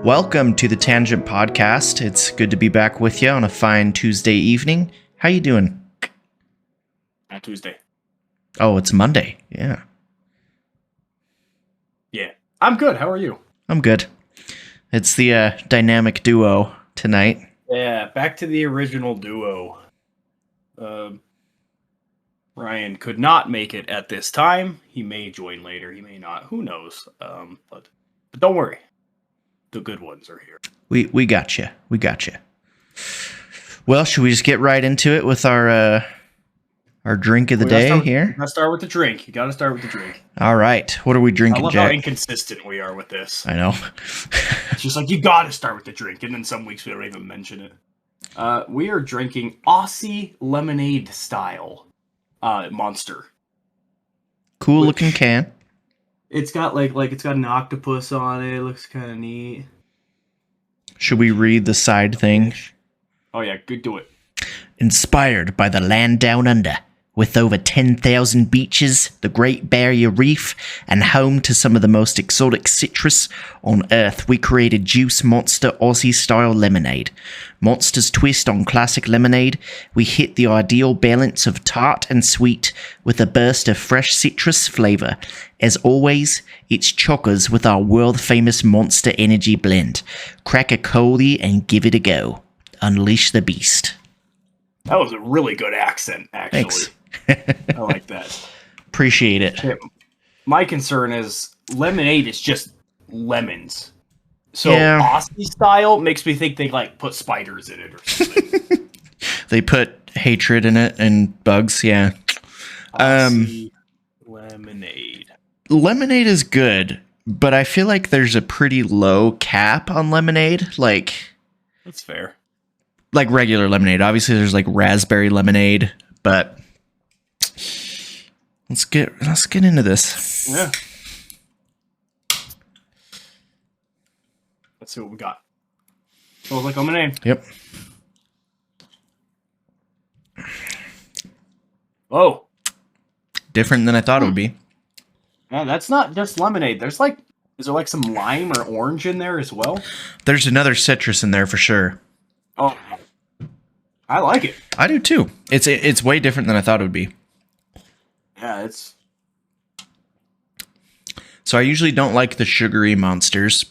Welcome to the Tangent Podcast. It's good to be back with you on a fine Tuesday evening. How you doing? Not Tuesday. Oh, it's Monday. Yeah. Yeah. I'm good. How are you? I'm good. It's the dynamic duo tonight. Yeah, back to the original duo. Ryan could not make it at this time. He may join later. He may not. Who knows? But don't worry. The good ones are here. We got you. We got you. Well, should we just get right into it with our drink of the day here? You gotta start with the drink. You gotta start with the drink. All right. What are we drinking, I love Jack? how inconsistent we are with this. I know. It's just like, you gotta start with the drink, and then some weeks we don't even mention it. We are drinking Aussie lemonade style Monster. Cool looking can. It's got like it's got an octopus on it. It looks kind of neat. Should we read the side thing? Oh yeah, good, do it. Inspired by the land down under, with over 10,000 beaches, the Great Barrier Reef, and home to some of the most exotic citrus on Earth, we created Juice Monster Aussie-style lemonade. Monster's twist on classic lemonade, we hit the ideal balance of tart and sweet with a burst of fresh citrus flavor. As always, it's chockers with our world-famous Monster Energy blend. Crack a coldie and give it a go. Unleash the beast. That was a really good accent, actually. Thanks. I like that. Appreciate it. Yeah, my concern is lemonade is just lemons. So Yeah. Aussie style makes me think they like put spiders in it or something. They put hatred in it and bugs, yeah. Aussie lemonade. Lemonade is good, but I feel like there's a pretty low cap on lemonade. That's fair. Like regular lemonade. Obviously, there's like raspberry lemonade, but let's get into this. Yeah. Let's see what we got. Smells like lemonade. Yep. Oh. Different than I thought it would be. Yeah, that's not just lemonade. Is there like some lime or orange in there as well? There's another citrus in there for sure. Oh, I like it. I do too. It's way different than I thought it would be. Yeah, it's... So I usually don't like the sugary monsters.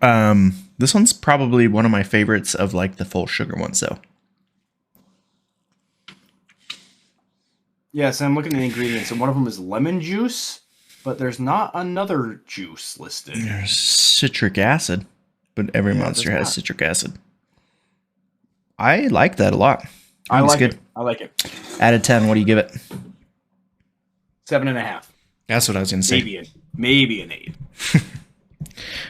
This one's probably one of my favorites of like the full sugar ones though. Yes, I'm looking at the ingredients, and one of them is lemon juice, but there's not another juice listed. There's citric acid, but every monster there's has not. citric acid. I like that a lot. I think it's like good. it. I like it. Out of 10, what do you give it? 7.5. That's what I was going to say. Maybe an 8.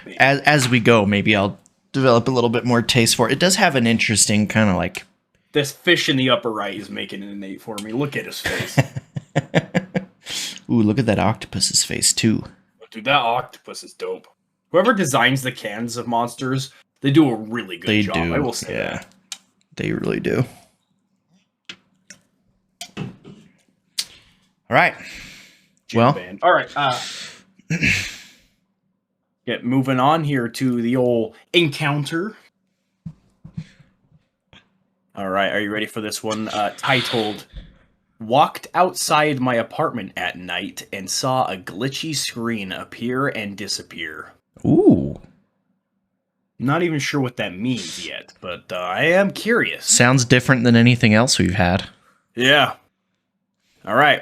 Maybe. As we go, maybe I'll develop a little bit more taste for it. It does have an interesting kind of like... This fish in the upper right is making an 8 for me. Look at his face. Ooh, look at that octopus's face too. Dude, that octopus is dope. Whoever designs the cans of monsters, they do a really good job. I will say that. They really do. All right. Well, Band. All right. Get moving on here to the old encounter. All right. Are you ready for this one? Titled, "Walked outside my apartment at night and saw a glitchy screen appear and disappear." ooh. Not even sure what that means yet, but I am curious. Sounds different than anything else we've had. Yeah. All right.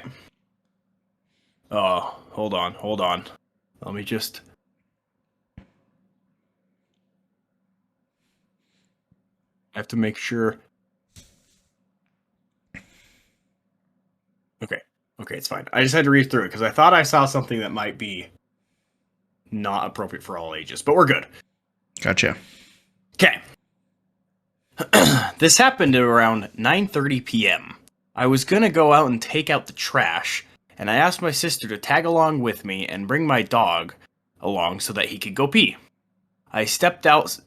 Oh, hold on. Let me just... I have to make sure... Okay, it's fine. I just had to read through it, because I thought I saw something that might be not appropriate for all ages, but we're good. Gotcha. Okay. This happened at around 9:30 p.m. I was going to go out and take out the trash, and I asked my sister to tag along with me and bring my dog along so that he could go pee. I stepped out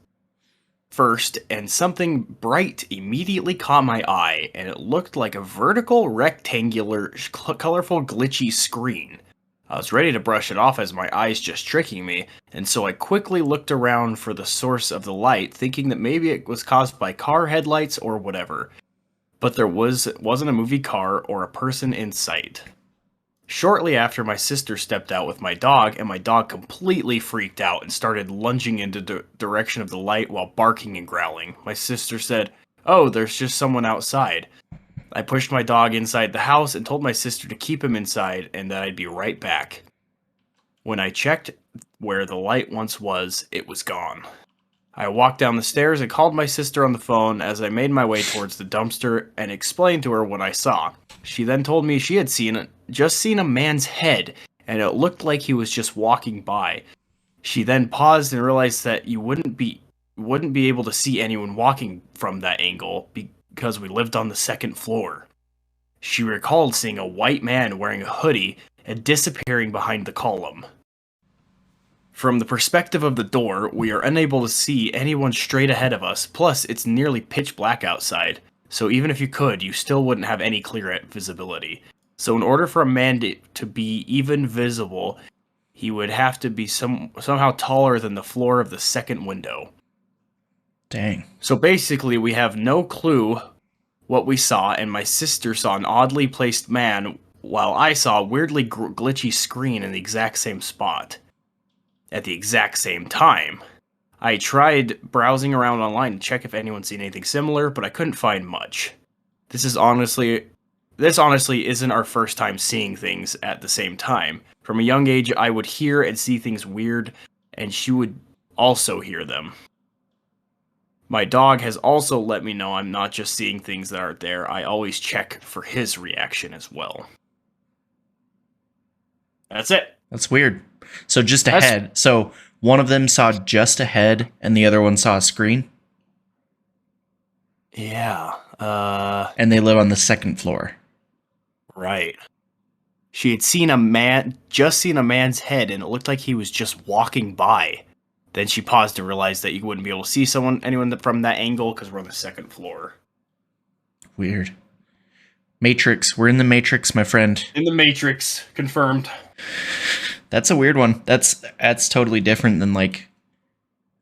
first, and something bright immediately caught my eye, and it looked like a vertical, rectangular, colorful, glitchy screen. I was ready to brush it off as my eyes just tricking me, and so I quickly looked around for the source of the light, thinking that maybe it was caused by car headlights or whatever. But there wasn't a moving car or a person in sight. Shortly after, my sister stepped out with my dog, and my dog completely freaked out and started lunging into the direction of the light while barking and growling. My sister said, "Oh, there's just someone outside." I pushed my dog inside the house and told my sister to keep him inside and that I'd be right back. When I checked where the light once was, it was gone. I walked down the stairs and called my sister on the phone as I made my way towards the dumpster and explained to her what I saw. She then told me she had just seen a man's head, and it looked like he was just walking by. She then paused and realized that you wouldn't be able to see anyone walking from that angle because we lived on the second floor. She recalled seeing a white man wearing a hoodie and disappearing behind the column. From the perspective of the door, we are unable to see anyone straight ahead of us, plus it's nearly pitch black outside, so even if you could, you still wouldn't have any clear visibility. So in order for a man to be even visible, he would have to be somehow taller than the floor of the second window. Dang. So basically, we have no clue what we saw, and my sister saw an oddly placed man, while I saw a weirdly glitchy screen in the exact same spot. At the exact same time. I tried browsing around online to check if anyone's seen anything similar, but I couldn't find much. This honestly isn't our first time seeing things at the same time. From a young age, I would hear and see things weird, and she would also hear them. My dog has also let me know I'm not just seeing things that aren't there. I always check for his reaction as well. That's it. That's weird. So just a head. So one of them saw just a head and the other one saw a screen? Yeah. And they live on the second floor. Right. She had seen a man's head, and it looked like he was just walking by. Then she paused to realize that you wouldn't be able to see anyone from that angle because we're on the second floor. Weird. Matrix. We're in the Matrix, my friend. In the Matrix. Confirmed. That's a weird one. That's totally different than like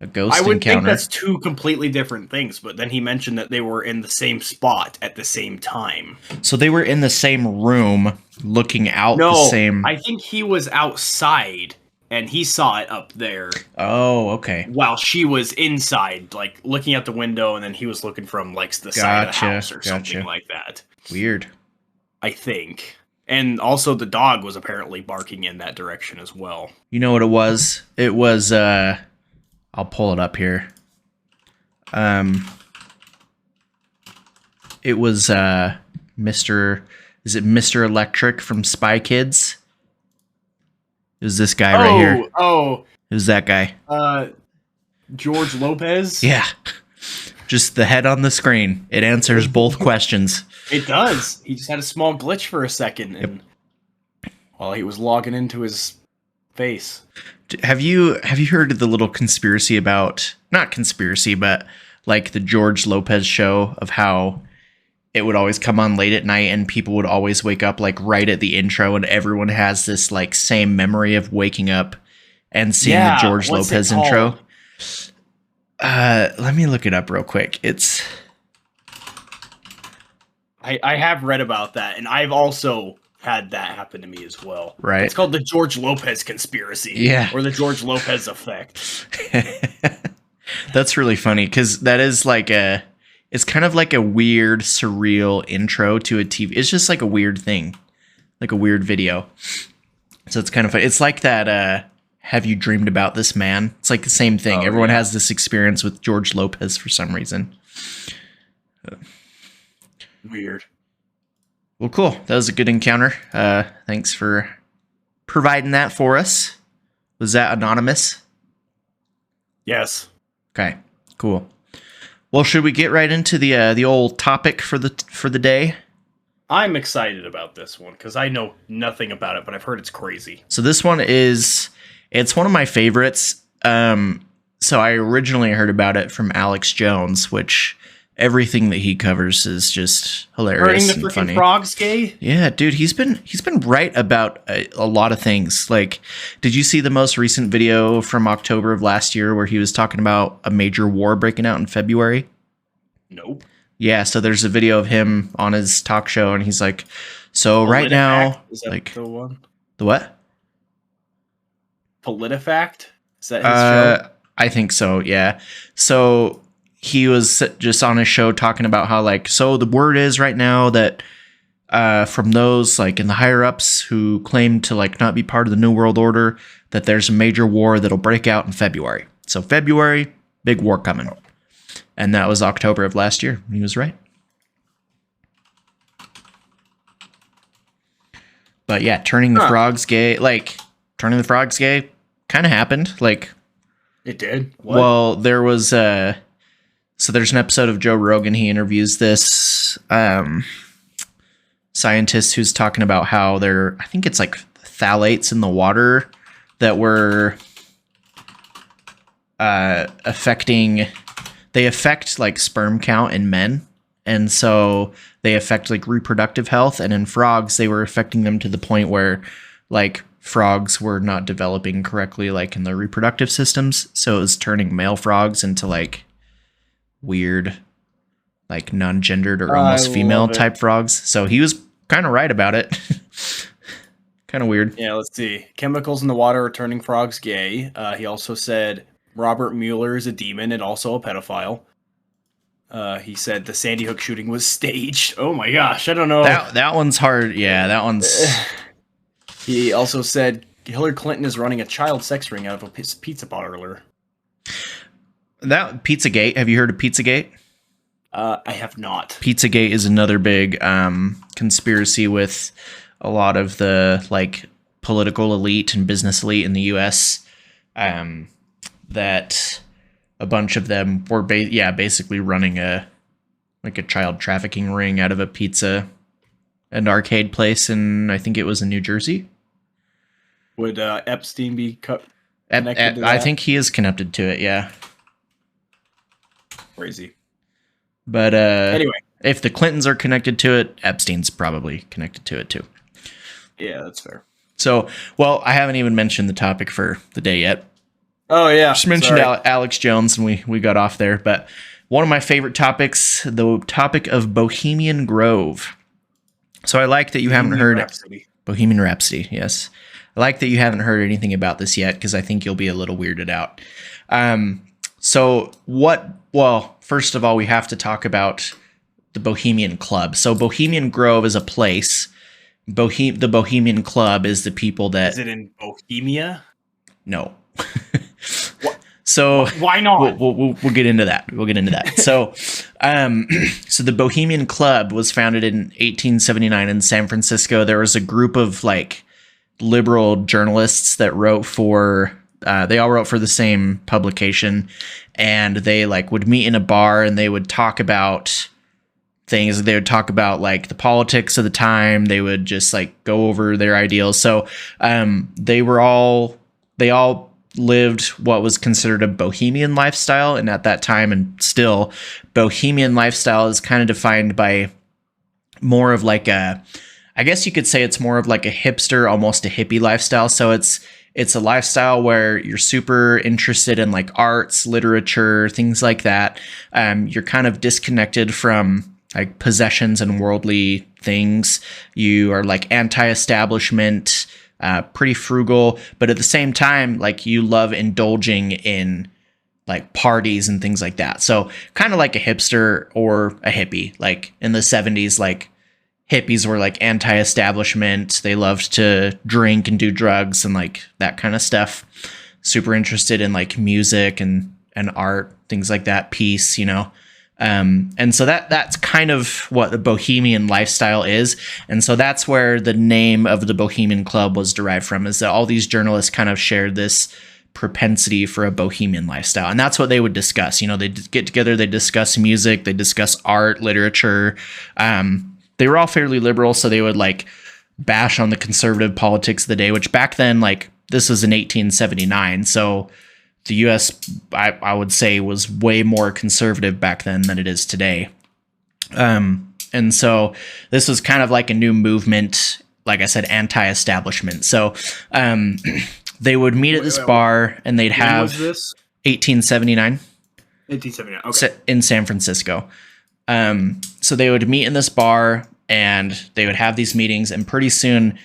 a ghost encounter. I would think that's two completely different things, but then he mentioned that they were in the same spot at the same time. So they were in the same room looking out the same... No, I think he was outside and he saw it up there. Oh, okay. While she was inside, like looking out the window, and then he was looking from like the side of the house or something like that. Weird. I think. And also the dog was apparently barking in that direction as well. You know what it was? It was, I'll pull it up here. It was, is it Mr. Electric from Spy Kids? It was this guy right here. Oh. It was that guy. George Lopez? Yeah. Just the head on the screen. It answers both questions. It does. He just had a small glitch for a second, and while he was logging into his face. Have you heard of the little conspiracy about, not conspiracy, but like the George Lopez show of how it would always come on late at night and people would always wake up like right at the intro, and everyone has this like same memory of waking up and seeing the George Lopez intro? Let me look it up real quick. It's... I have read about that, and I've also had that happen to me as well. Right. It's called the George Lopez conspiracy. Yeah. Or the George Lopez effect. That's really funny, because that is like it's kind of like a weird, surreal intro to a TV. It's just like a weird thing, like a weird video. So it's kind of funny. It's like that, Have You Dreamed About This Man? It's like the same thing. Oh, Everyone has this experience with George Lopez for some reason. Weird. Well, cool. That was a good encounter. Thanks for providing that for us. Was that anonymous? Yes. Okay, cool. Well, should we get right into the old topic for the day? I'm excited about this one because I know nothing about it, but I've heard it's crazy. So this one it's one of my favorites. So I originally heard about it from Alex Jones, which Everything that he covers is just Turning hilarious the and freaking funny. frogs gay? Yeah, dude, he's been right about a lot of things. Like, did you see the most recent video from October of last year where he was talking about a major war breaking out in February? Nope. Yeah, so there's a video of him on his talk show, and he's like, "So right PolitiFact? now, Is that like the one? the what? PolitiFact? Is that his show? I think so. Yeah. So he was just on his show talking about how like, so the word is right now that from those like in the higher ups who claim to like not be part of the New World Order, that there's a major war that'll break out in February. So February, big war coming. And that was October of last year. He was right. But yeah, turning the frogs gay, kind of happened. Like, It did? What? well, there was so there's an episode of Joe Rogan. He interviews this scientist who's talking about how I think it's like phthalates in the water that were they affect like sperm count in men, and so they affect like reproductive health, and in frogs they were affecting them to the point where like frogs were not developing correctly like in their reproductive systems, so it was turning male frogs into like weird like non-gendered or almost female type frogs. So he was kind of right about it. Kind of weird. Yeah, let's see. Chemicals in the water are turning frogs gay. He also said Robert Mueller is a demon and also a pedophile. He said the Sandy Hook shooting was staged. Oh my gosh, I don't know. That one's hard. Yeah, that one's... He also said Hillary Clinton is running a child sex ring out of a pizza parlor. That Pizzagate. Have you heard of Pizzagate? I have not. Pizzagate is another big conspiracy with a lot of the like political elite and business elite in the U.S. That a bunch of them were basically running a child trafficking ring out of a pizza and arcade place, and I think it was in New Jersey. Would Epstein be connected to that? I think he is connected to it. Yeah. Crazy. But anyway, if the Clintons are connected to it, Epstein's probably connected to it too. Yeah, that's fair. So, well, I haven't even mentioned the topic for the day yet. Oh, yeah. Just mentioned Alex Jones, and we got off there. But one of my favorite topics, the topic of Bohemian Grove. So I like that you haven't heard... Bohemian Rhapsody, yes. I like that you haven't heard anything about this yet, because I think you'll be a little weirded out. Well, first of all, we have to talk about the Bohemian Club. So Bohemian Grove is a place. The Bohemian Club is the people that... Is it in Bohemia? No. So why not? We'll get into that. So, so the Bohemian Club was founded in 1879 in San Francisco. There was a group of like liberal journalists that wrote for. They all wrote for the same publication, and they like would meet in a bar and they would talk about things. They would talk about like the politics of the time. They would just like go over their ideals. So, they all lived what was considered a bohemian lifestyle, and at that time and still, bohemian lifestyle is kind of defined by more of like I guess you could say it's more of like a hipster, almost a hippie lifestyle. So it's a lifestyle where you're super interested in like arts, literature, things like that. You're kind of disconnected from like possessions and worldly things. You are like anti-establishment, pretty frugal, but at the same time, like you love indulging in like parties and things like that. So kind of like a hipster or a hippie. Like in the 70s, like hippies were like anti-establishment. They loved to drink and do drugs and like that kind of stuff. Super interested in like music and art, things like that, peace, you know. And so that's kind of what the bohemian lifestyle is. And so that's where the name of the Bohemian Club was derived from, is that all these journalists kind of shared this propensity for a bohemian lifestyle. And that's what they would discuss. You know, they'd get together, they discuss music, they discuss art, literature. They were all fairly liberal, so they would like bash on the conservative politics of the day, which back then, like this was in 1879. So the U.S. I would say was way more conservative back then than it is today. And so this was kind of like a new movement, like I said, anti-establishment. So they would meet at this bar, and they'd have was this? 1879. 1879. Okay. In San Francisco. So they would meet in this bar, and they would have these meetings, and pretty soon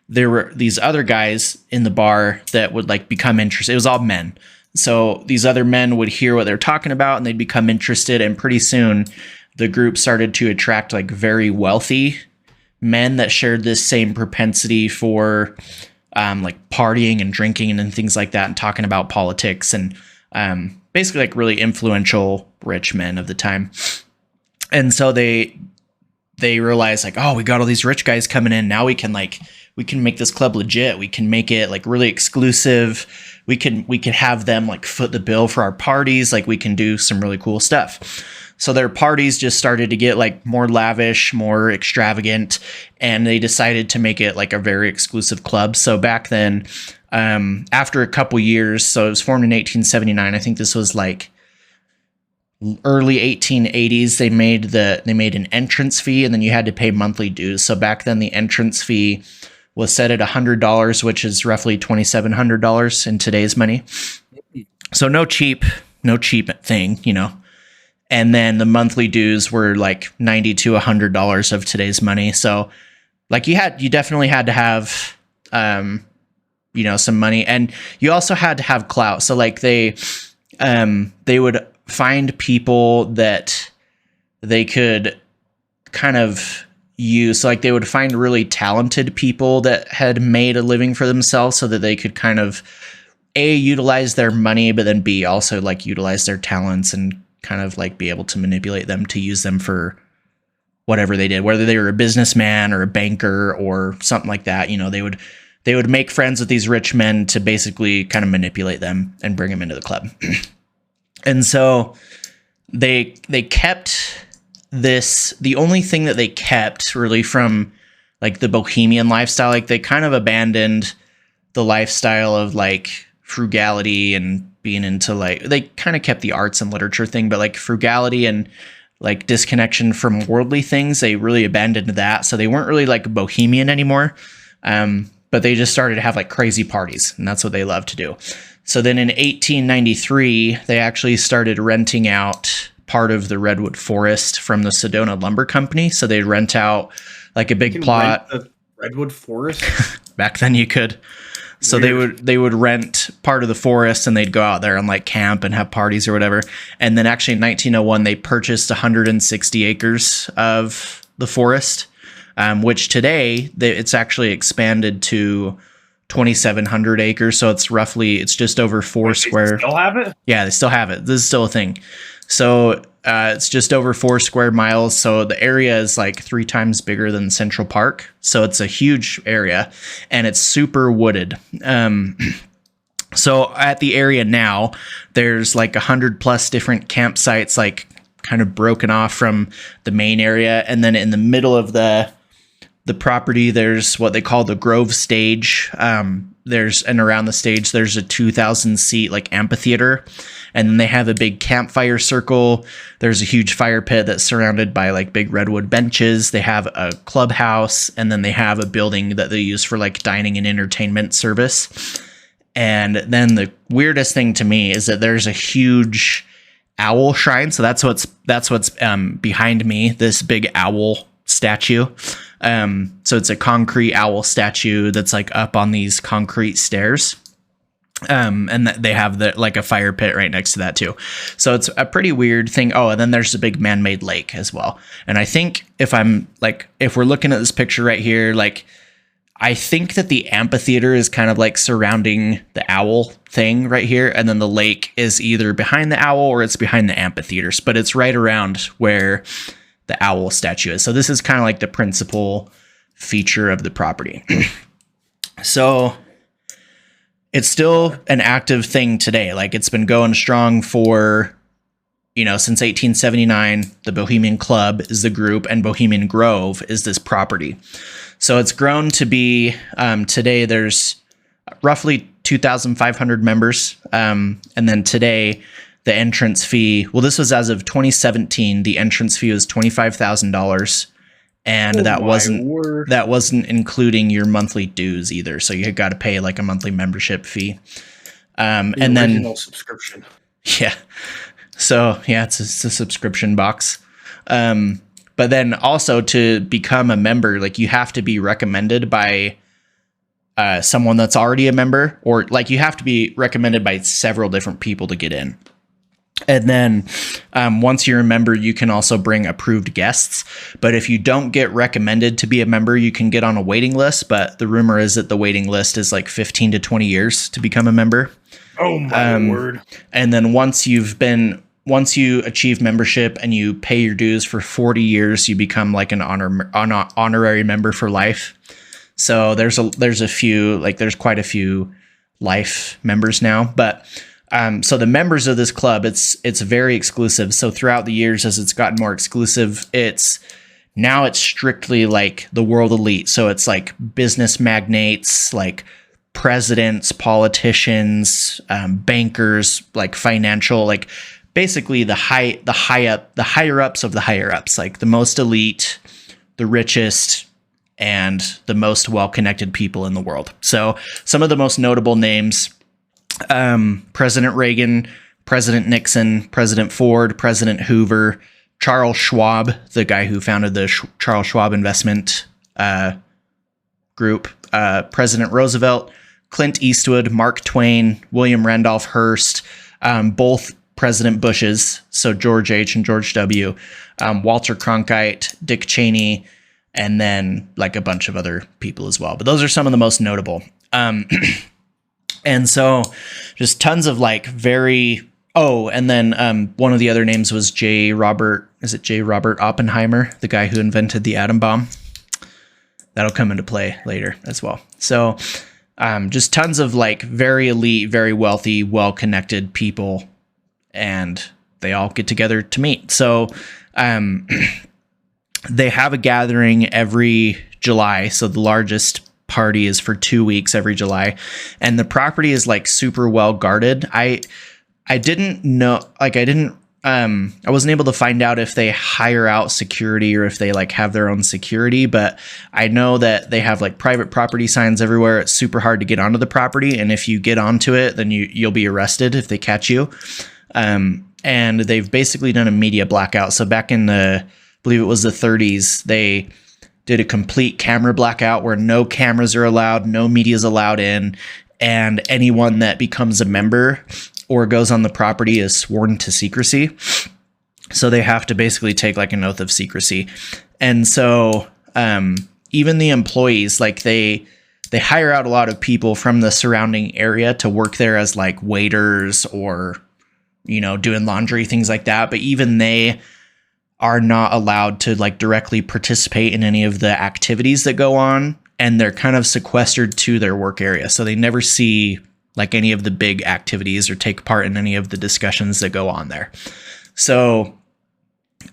there were these other guys in the bar that would like become interested. It was all men. So these other men would hear what they're talking about, and they'd become interested, and pretty soon the group started to attract like very wealthy men that shared this same propensity for like partying and drinking and things like that, and talking about politics, and basically like really influential rich men of the time. And so they realized like, oh, we got all these rich guys coming in. Now we can make this club legit. We can make it like really exclusive. We could have them like foot the bill for our parties. Like we can do some really cool stuff. So their parties just started to get like more lavish, more extravagant, and they decided to make it like a very exclusive club. So back then, after a couple years, so it was formed in 1879. I think this was like early 1880s. They made an entrance fee, and then you had to pay monthly dues. So back then, the entrance fee was set at $100, which is roughly $2,700 in today's money. So no cheap thing, you know. And then the monthly dues were like $90 to $100 of today's money. So like you definitely had to have, some money, and you also had to have clout. So like they would find people that they could kind of use. So like they would find really talented people that had made a living for themselves, so that they could kind of A, utilize their money, but then B, also like utilize their talents and kind of like be able to manipulate them to use them for whatever they did, whether they were a businessman or a banker or something like that. You know, they would make friends with these rich men to basically kind of manipulate them and bring them into the club. And so they kept this, the only thing that they kept really from like the bohemian lifestyle, like they kind of abandoned the lifestyle of like frugality and being into like, they kind of kept the arts and literature thing, but like frugality and like disconnection from worldly things, they really abandoned that. So they weren't really like bohemian anymore. But they just started to have like crazy parties, and that's what they loved to do. So then in 1893, they actually started renting out part of the redwood forest from the Sedona Lumber Company. So they'd rent out like a big plot. Rent the redwood forest? Back then you could. So they would rent part of the forest, and they'd go out there and like camp and have parties or whatever. And then actually in 1901, they purchased 160 acres of the forest, which today it's actually expanded to 2,700 acres. So it's just over four square. They still have it? Yeah, they still have it. This is still a thing. So it's just over 4 square miles. So the area is like 3 times bigger than Central Park. So it's a huge area, and it's super wooded. So at the area now, there's like 100 plus different campsites, like kind of broken off from the main area. And then in the middle of the property, there's what they call the Grove stage. And around the stage, there's a 2,000 seat like amphitheater. And then they have a big campfire circle. There's a huge fire pit that's surrounded by like big redwood benches. They have a clubhouse, and then they have a building that they use for like dining and entertainment service. And then the weirdest thing to me is that there's a huge owl shrine. So that's what's behind me, this big owl statue. So it's a concrete owl statue that's like up on these concrete stairs. And they have like a fire pit right next to that too. So it's a pretty weird thing. Oh, and then there's a big man-made lake as well. And I think if we're looking at this picture right here, like I think that the amphitheater is kind of like surrounding the owl thing right here. And then the lake is either behind the owl or it's behind the amphitheaters, but it's right around where the owl statue is. So this is kind of like the principal feature of the property. So it's still an active thing today. Like it's been going strong for, since 1879. The Bohemian Club is the group, and Bohemian Grove is this property. So it's grown to be, today there's roughly 2,500 members. And then today, the entrance fee, well, this was as of 2017, the entrance fee was $25,000. And that wasn't including your monthly dues either. So you got to pay like a monthly membership fee. And then subscription. Yeah. So yeah, it's a subscription box. But then also to become a member, like you have to be recommended by someone that's already a member, or like you have to be recommended by several different people to get in. And then once you're a member, you can also bring approved guests. But if you don't get recommended to be a member, you can get on a waiting list. But the rumor is that the waiting list is like 15 to 20 years to become a member. Oh my word. And then once you achieve membership and you pay your dues for 40 years, you become like an honorary member for life. So there's quite a few life members now, but so the members of this club, it's very exclusive. So throughout the years, as it's gotten more exclusive, it's strictly like the world elite. So it's like business magnates, like presidents, politicians, bankers, like financial, like basically the higher ups of the higher ups, like the most elite, the richest, and the most well-connected people in the world. So some of the most notable names: President Reagan, President Nixon, President Ford, President Hoover, Charles Schwab, the guy who founded the Charles Schwab investment group, President Roosevelt, Clint Eastwood, Mark Twain, William Randolph Hearst, both President Bushes, so George H. and George W., Walter Cronkite, Dick Cheney, and then like a bunch of other people as well. But those are some of the most notable. And so just tons of like and then one of the other names was J. Robert Oppenheimer, the guy who invented the atom bomb. That'll come into play later as well. So just tons of like very elite, very wealthy, well-connected people, and they all get together to meet. So they have a gathering every July. So the largest party is for 2 weeks every July, and the property is like super well guarded. I didn't know, like I wasn't able to find out if they hire out security or if they like have their own security, but I know that they have like private property signs everywhere. It's super hard to get onto the property, and if you get onto it, then you'll be arrested if they catch you. And they've basically done a media blackout. So back in I believe it was the 30s, they did a complete camera blackout where no cameras are allowed, no media is allowed in, and anyone that becomes a member or goes on the property is sworn to secrecy. So they have to basically take like an oath of secrecy. And so even the employees, like they hire out a lot of people from the surrounding area to work there as like waiters or, doing laundry, things like that. But even they are not allowed to like directly participate in any of the activities that go on, and they're kind of sequestered to their work area. So they never see like any of the big activities or take part in any of the discussions that go on there. So,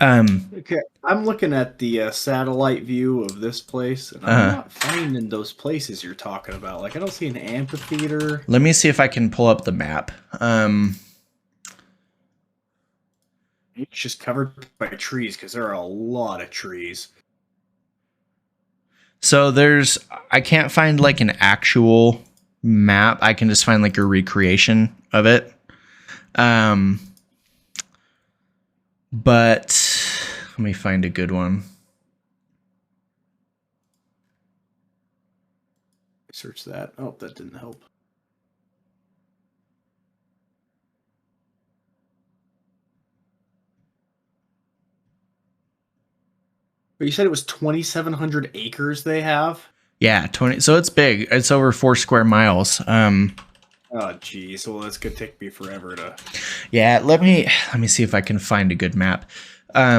okay, I'm looking at the satellite view of this place, and I'm not finding those places you're talking about. Like, I don't see an amphitheater. Let me see if I can pull up the map. It's just covered by trees because there are a lot of trees. So I can't find like an actual map. I can just find like a recreation of it. But let me find a good one. Search that. Oh, that didn't help. But you said it was 2,700 acres they have? Yeah, 20. So it's big. It's over 4 square miles. Oh, geez. Well, that's gonna take me forever to. Yeah, let me see if I can find a good map. I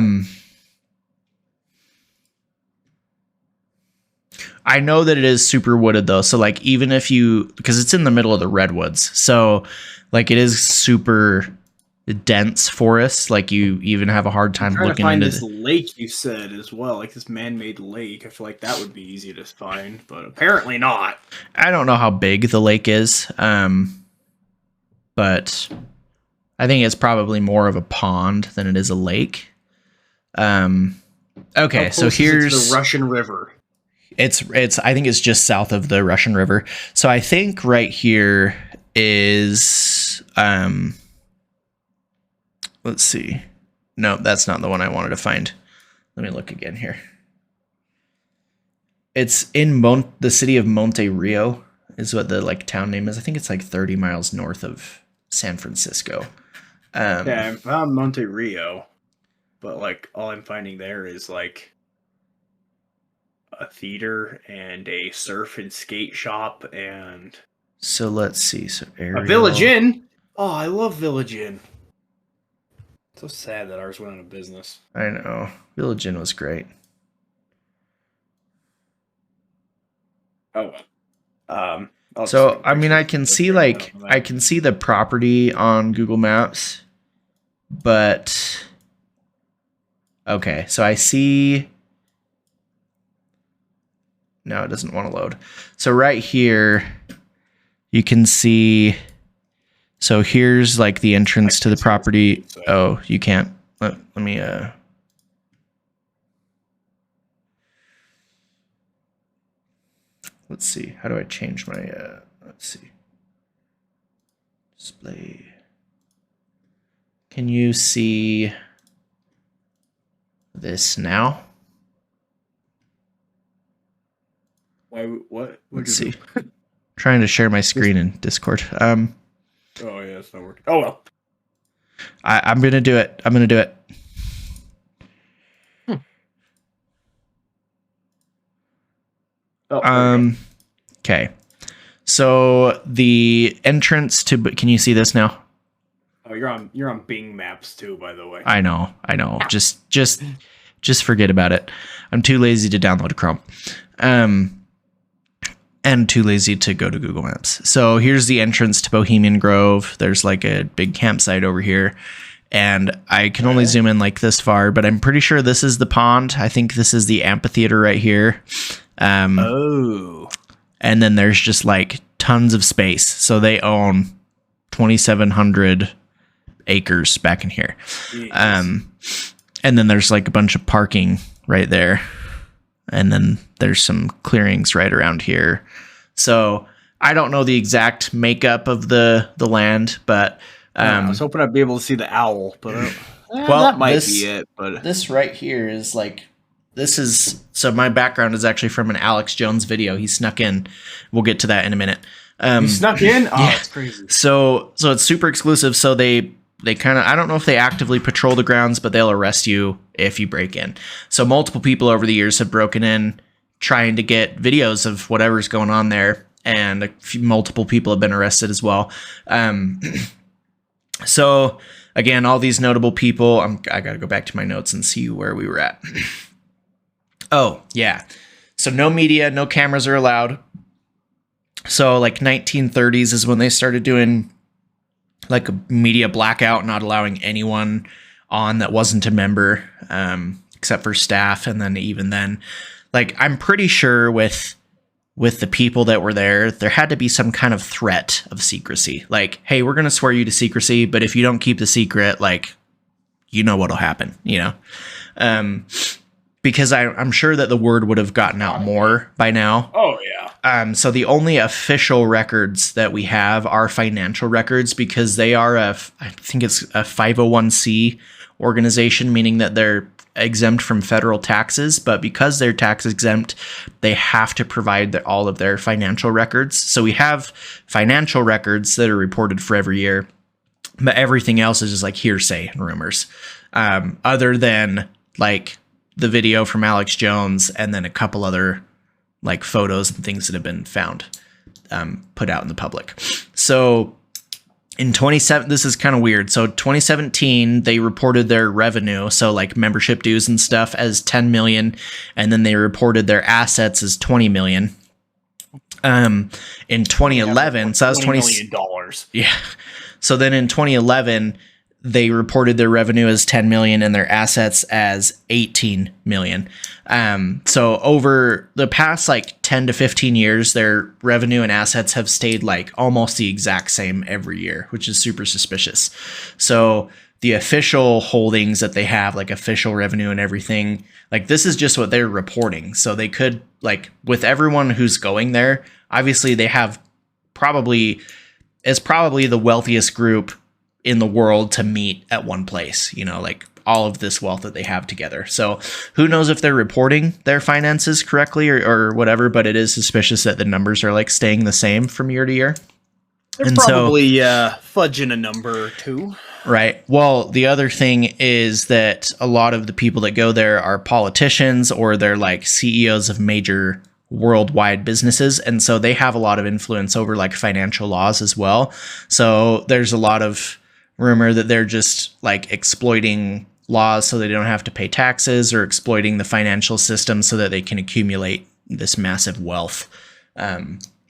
know that it is super wooded though. So like because it's in the middle of the redwoods, so like it's dense forests. Like you even have a hard time I'm trying looking to find into this lake you said as well, like this man-made lake. I feel like that would be easy to find, but apparently not. I don't know how big the lake is, but I think it's probably more of a pond than it is a lake. Okay, so here's the Russian River. It's I think it's just south of the Russian River. So I think right here is let's see. No, that's not the one I wanted to find. Let me look again here. It's in the city of Monte Rio is what the like town name is. I think it's like 30 miles north of San Francisco. Yeah, I found Monte Rio, but like all I'm finding there is like a theater and a surf and skate shop and so let's see. So a Village Inn. Oh, I love Village Inn. So sad that ours went out of business. I know. Village Inn was great. Oh. So I mean I can see like I can see the property on Google Maps, but okay, so I see. No, it doesn't want to load. So right here, you can see. So here's like the entrance to the property. Oh, you can't. Let me. Let's see. How do I change my? Let's see. Display. Can you see this now? Why? What? Let's see. Trying to share my screen in Discord. Oh yeah, it's not working. Oh well. I'm gonna do it. I'm gonna do it. Oh, okay. So the entrance to can you see this now? Oh, you're on Bing Maps too, by the way. I know. Just forget about it. I'm too lazy to download Chrome. And too lazy to go to Google Maps. So here's the entrance to Bohemian Grove. There's like a big campsite over here. And I can only zoom in like this far, but I'm pretty sure this is the pond. I think this is the amphitheater right here. Oh. And then there's just like tons of space. So they own 2,700 acres back in here. And then there's like a bunch of parking right there. And then there's some clearings right around here. So I don't know the exact makeup of the land, but I was hoping I'd be able to see the owl, but well, that might be it. But this right here is like so my background is actually from an Alex Jones video. He snuck in. We'll get to that in a minute. He snuck in? Oh, yeah. That's crazy. So it's super exclusive. So they kind of, I don't know if they actively patrol the grounds, but they'll arrest you if you break in. So multiple people over the years have broken in trying to get videos of whatever's going on there. And multiple people have been arrested as well. So again, all these notable people, I got to go back to my notes and see where we were at. Oh, yeah. So no media, no cameras are allowed. So like 1930s is when they started doing like a media blackout, not allowing anyone on that wasn't a member, except for staff. And then even then, like, I'm pretty sure with the people that were there had to be some kind of threat of secrecy. Like, hey, we're going to swear you to secrecy, but if you don't keep the secret, like, you know what'll happen, you know? Because I'm sure that the word would have gotten out more by now. Oh, yeah. So the only official records that we have are financial records because they are I think it's a 501c organization, meaning that they're exempt from federal taxes. But because they're tax exempt, they have to provide all of their financial records. So we have financial records that are reported for every year, but everything else is just like hearsay and rumors. Other than like the video from Alex Jones and then a couple other like photos and things that have been found, put out in the public. So in this is kind of weird. So 2017, they reported their revenue. So like membership dues and stuff as 10 million. And then they reported their assets as 20 million. In 2011, so that was $20 million. Yeah. So then in 2011, they reported their revenue as 10 million and their assets as 18 million. So over the past like 10 to 15 years, their revenue and assets have stayed like almost the exact same every year, which is super suspicious. So the official holdings that they have, like official revenue and everything, like this is just what they're reporting. So they could, like, with everyone who's going there, obviously they have probably the wealthiest group in the world to meet at one place, you know, like all of this wealth that they have together. So who knows if they're reporting their finances correctly or whatever, but it is suspicious that the numbers are like staying the same from year to year. They're probably fudging a number or two. Right. Well, the other thing is that a lot of the people that go there are politicians or they're like CEOs of major worldwide businesses. And so they have a lot of influence over like financial laws as well. So there's a lot of rumor that they're just like exploiting laws so they don't have to pay taxes, or exploiting the financial system so that they can accumulate this massive wealth.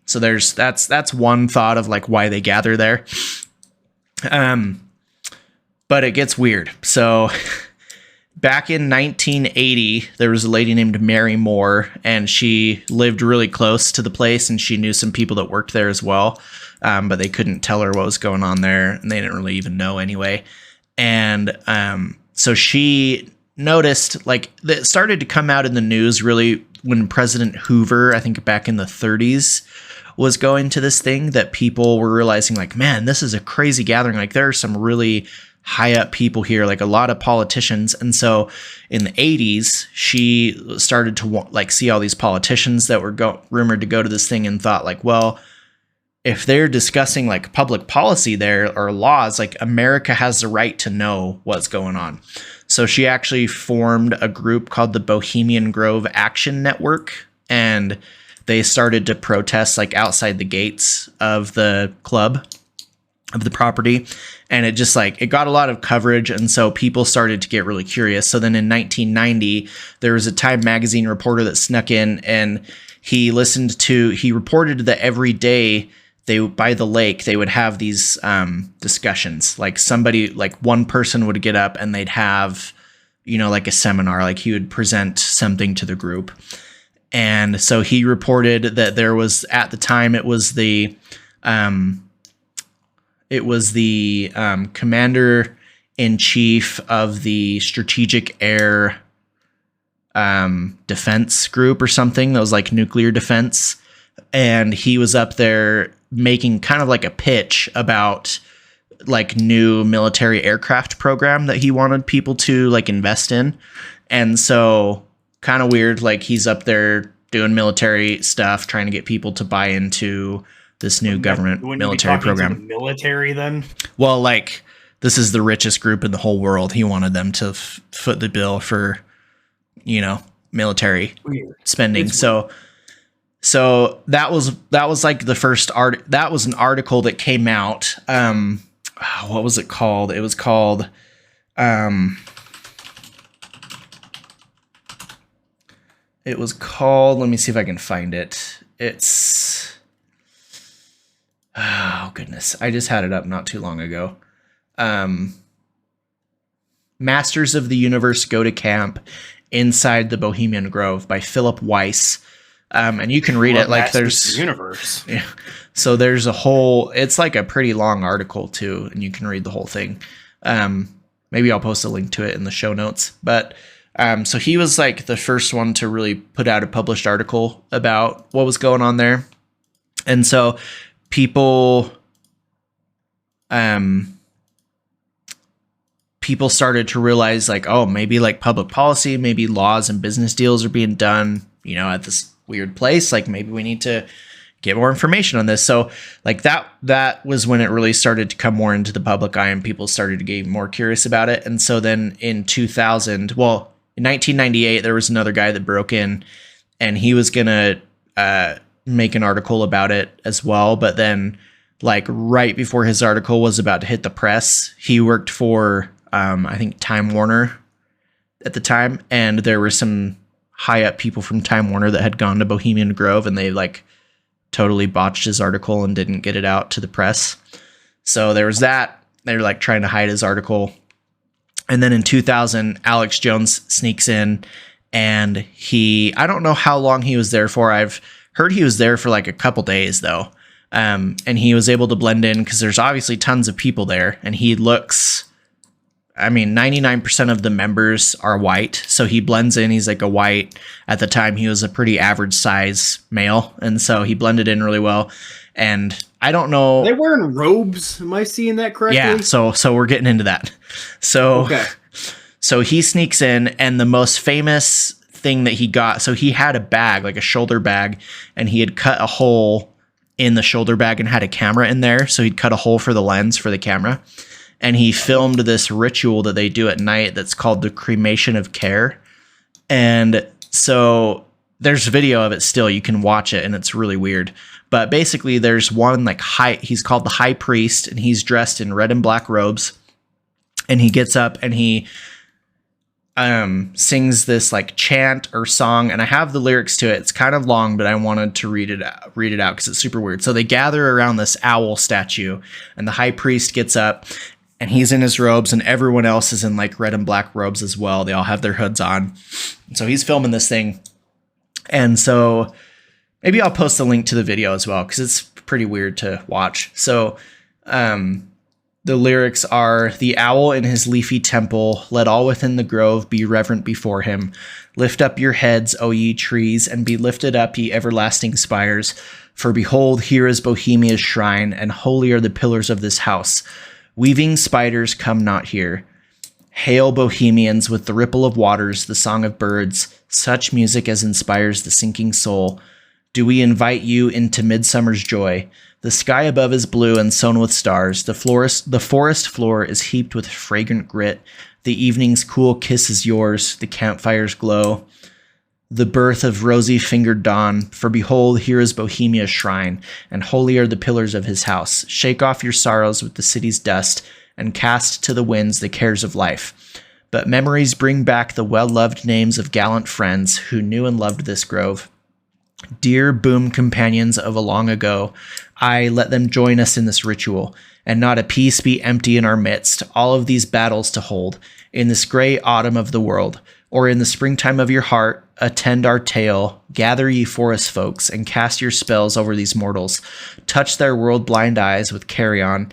So that's one thought of like why they gather there. But it gets weird. So back in 1980, there was a lady named Mary Moore, and she lived really close to the place, and she knew some people that worked there as well. But they couldn't tell her what was going on there, and they didn't really even know anyway. And so she noticed, like, it started to come out in the news really when President Hoover, I think back in the 30s, was going to this thing, that people were realizing, like, man, this is a crazy gathering. Like, there are some really high up people here, like a lot of politicians. And so in the 80s, she started to see all these politicians that were rumored to go to this thing, and thought like, well, if they're discussing like public policy there or laws, like America has the right to know what's going on. So she actually formed a group called the Bohemian Grove Action Network, and they started to protest like outside the gates of the club, of the property. And it just like, it got a lot of coverage. And so people started to get really curious. So then in 1990, there was a Time magazine reporter that snuck in, and he reported that every day by the lake, they would have these discussions. Like one person would get up and they'd have, you know, like a seminar, like he would present something to the group. And so he reported that there was, at the time, it was the commander-in-chief of the Strategic Air Defense Group or something that was like nuclear defense. And he was up there making kind of like a pitch about like new military aircraft program that he wanted people to like invest in. And so kind of weird, like he's up there doing military stuff, trying to get people to buy into this new government military program. To the military then? Well, like this is the richest group in the whole world. He wanted them to foot the bill for, you know, military spending. So that was like the first that was an article that came out. What was it called? It was called, let me see if I can find it. It's, oh goodness, I just had it up not too long ago. Masters of the Universe Go to Camp Inside the Bohemian Grove by Philip Weiss. And you can read it, like there's universe. Yeah. So there's a whole, it's like a pretty long article too, and you can read the whole thing. Maybe I'll post a link to it in the show notes, but so he was like the first one to really put out a published article about what was going on there. And so people started to realize like, oh, maybe like public policy, maybe laws and business deals are being done, you know, at this weird place. Like maybe we need to get more information on this. So like that was when it really started to come more into the public eye, and people started to get more curious about it. And so then in 1998, there was another guy that broke in, and he was going to make an article about it as well. But then like right before his article was about to hit the press, he worked for, I think Time Warner at the time. And there were some high up people from Time Warner that had gone to Bohemian Grove, and they like totally botched his article and didn't get it out to the press. So there was that. They're like trying to hide his article. And then in 2000, Alex Jones sneaks in, and I don't know how long he was there for. I've heard he was there for like a couple days though. And he was able to blend in because there's obviously tons of people there, and he looks, 99% of the members are white. So he blends in. He's like a white. At the time, he was a pretty average size male. And so he blended in really well. And I don't know. Are they wearing robes? Am I seeing that correctly? Yeah. So we're getting into that. Okay. So he sneaks in, and the most famous thing that he got, so he had a bag, like a shoulder bag, and he had cut a hole in the shoulder bag and had a camera in there. So he'd cut a hole for the lens for the camera. And he filmed this ritual that they do at night that's called the cremation of care. And so there's video of it still. You can watch it, and it's really weird. But basically, there's one like he's called the high priest, and he's dressed in red and black robes. And he gets up and he sings this like chant or song, and I have the lyrics to it. It's kind of long, but I wanted to read it out because it's super weird. So they gather around this owl statue, and the high priest gets up, and he's in his robes, and everyone else is in like red and black robes as well. They all have their hoods on. So he's filming this thing. And so maybe I'll post a link to the video as well, because it's pretty weird to watch. So the lyrics are, "The owl in his leafy temple, let all within the grove be reverent before him. Lift up your heads, O ye trees, and be lifted up, ye everlasting spires. For behold, here is Bohemia's shrine, and holy are the pillars of this house. Weaving spiders come not here. Hail, Bohemians, with the ripple of waters, the song of birds, such music as inspires the sinking soul. Do we invite you into midsummer's joy? The sky above is blue and sown with stars. The forest floor is heaped with fragrant grit. The evening's cool kiss is yours. The campfire's glow. The birth of rosy-fingered dawn. For behold, here is Bohemia's shrine, and holy are the pillars of his house. Shake off your sorrows with the city's dust, and cast to the winds the cares of life. But memories bring back the well-loved names of gallant friends who knew and loved this grove. Dear boon companions of a long ago, aye, let them join us in this ritual, and not a piece be empty in our midst, all of these battles to hold, in this gray autumn of the world, or in the springtime of your heart, attend our tale, gather ye forest folks, and cast your spells over these mortals, touch their world-blind eyes with carrion,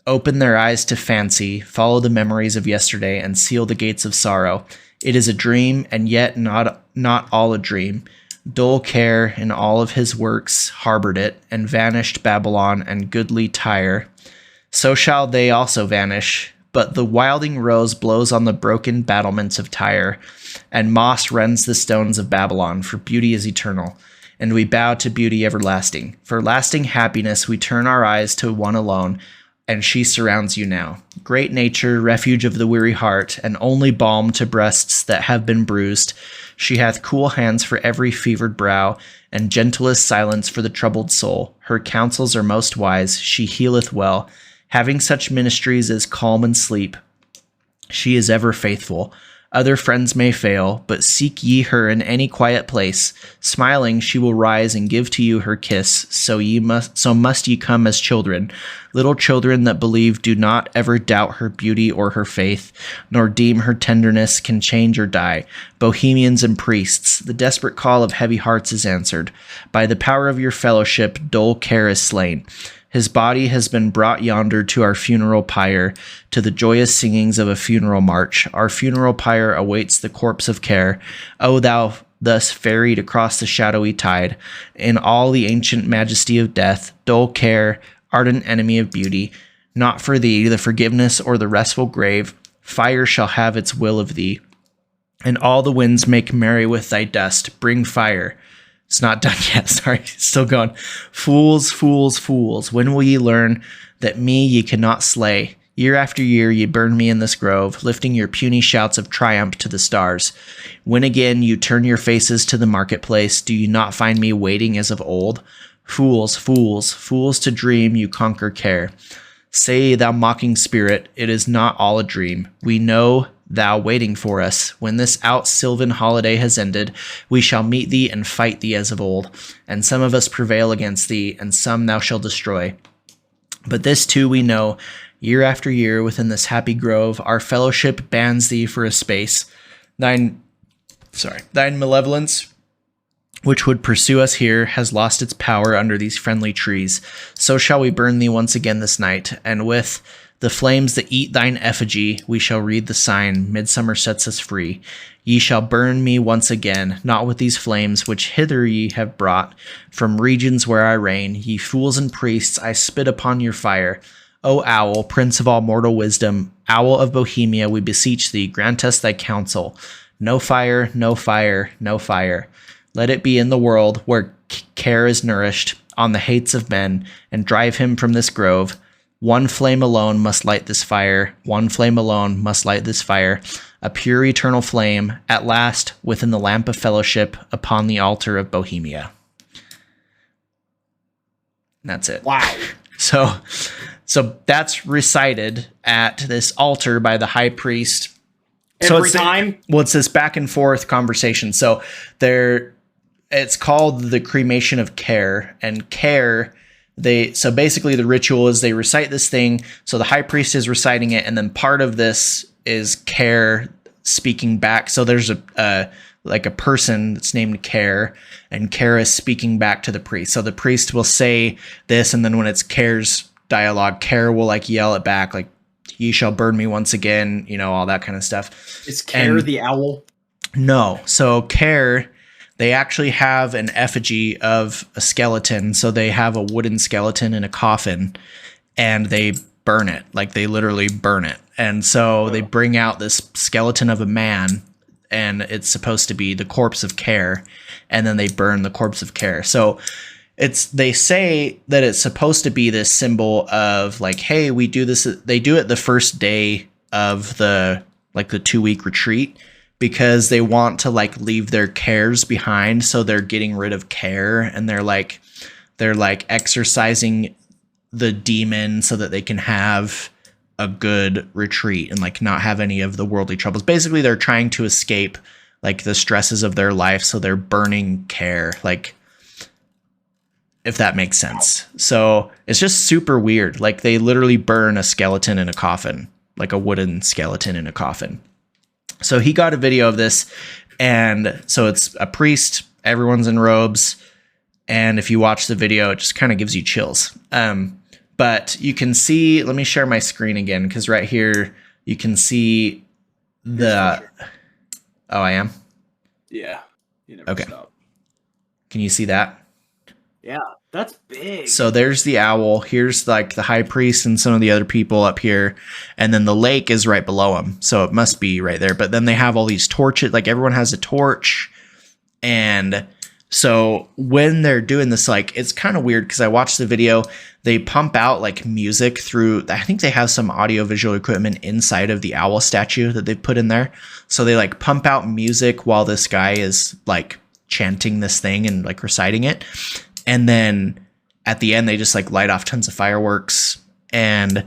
open their eyes to fancy, follow the memories of yesterday, and seal the gates of sorrow. It is a dream, and yet not all a dream. Dull care in all of his works harbored it, and vanished Babylon and goodly Tyre. So shall they also vanish, but the wilding rose blows on the broken battlements of Tyre, and moss rends the stones of Babylon, for beauty is eternal, and we bow to beauty everlasting. For lasting happiness we turn our eyes to one alone, and she surrounds you now. Great nature, refuge of the weary heart, and only balm to breasts that have been bruised. She hath cool hands for every fevered brow, and gentlest silence for the troubled soul. Her counsels are most wise, she healeth well, having such ministries as calm and sleep. She is ever faithful. Other friends may fail, but seek ye her in any quiet place. Smiling, she will rise and give to you her kiss. So must ye come as children. Little children that believe do not ever doubt her beauty or her faith, nor deem her tenderness can change or die. Bohemians and priests, the desperate call of heavy hearts is answered. By the power of your fellowship, dull care is slain. His body has been brought yonder to our funeral pyre, to the joyous singings of a funeral march. Our funeral pyre awaits the corpse of care. O thou thus ferried across the shadowy tide, in all the ancient majesty of death, dull care, ardent enemy of beauty, not for thee the forgiveness or the restful grave, fire shall have its will of thee. And all the winds make merry with thy dust, bring fire. It's not done yet, sorry, still going. Fools, fools, fools, when will ye learn that me ye cannot slay? Year after year ye burn me in this grove, lifting your puny shouts of triumph to the stars. When again you turn your faces to the marketplace, do you not find me waiting as of old? Fools, fools, fools to dream you conquer care. Say, thou mocking spirit, it is not all a dream. We know thou waiting for us. When this out sylvan holiday has ended, we shall meet thee and fight thee as of old. And some of us prevail against thee, and some thou shalt destroy. But this too we know, Year after year within this happy grove, our fellowship bans thee for a space. Thine malevolence, which would pursue us here, has lost its power under these friendly trees. So shall we burn thee once again this night, and with the flames that eat thine effigy, we shall read the sign, midsummer sets us free. Ye shall burn me once again, not with these flames which hither ye have brought, from regions where I reign. Ye fools and priests, I spit upon your fire. O owl, prince of all mortal wisdom, owl of Bohemia, we beseech thee, grant us thy counsel. No fire, no fire, no fire. Let it be in the world where care is nourished on the hates of men, and drive him from this grove. One flame alone must light this fire. One flame alone must light this fire. A pure eternal flame, at last, within the lamp of fellowship, upon the altar of Bohemia. And that's it. Wow. So that's recited at this altar by the high priest. Every time? Well, it's this back and forth conversation. So it's called the cremation of care, and care, so basically the ritual is they recite this thing. So the high priest is reciting it, and then part of this is care speaking back. So there's a person that's named Care, and Care is speaking back to the priest. So the priest will say this, and then when it's Care's dialogue, Care will like yell it back, like, ye shall burn me once again, all that kind of stuff. Is Care the owl? No. So Care, they actually have an effigy of a skeleton. So they have a wooden skeleton in a coffin, and they burn it. Like, they literally burn it. And so they bring out this skeleton of a man, and it's supposed to be the corpse of Care, and then they burn the corpse of Care. So they say that it's supposed to be this symbol of like, hey, we do this. They do it the first day of the 2-week retreat, because they want to like leave their cares behind. So they're getting rid of care, and they're like exercising the demon so that they can have a good retreat and like not have any of the worldly troubles. Basically, they're trying to escape like the stresses of their life. So they're burning care, like, if that makes sense. So it's just super weird. Like, they literally burn a skeleton in a coffin, like a wooden skeleton in a coffin. So he got a video of this, and so it's a priest, everyone's in robes, and if you watch the video, it just kind of gives you chills. But you can see, let me share my screen again, because right here you can see the... Oh, I am? Yeah. You never okay. Stop. Can you see that? Yeah, that's big. So there's the owl. Here's like the high priest and some of the other people up here. And then the lake is right below him. So it must be right there. But then they have all these torches. Like, everyone has a torch. And so when they're doing this, like, it's kind of weird, because I watched the video. They pump out like music through, I think they have some audio visual equipment inside of the owl statue that they put in there. So they like pump out music while this guy is like chanting this thing and like reciting it. And then at the end, they just like light off tons of fireworks. And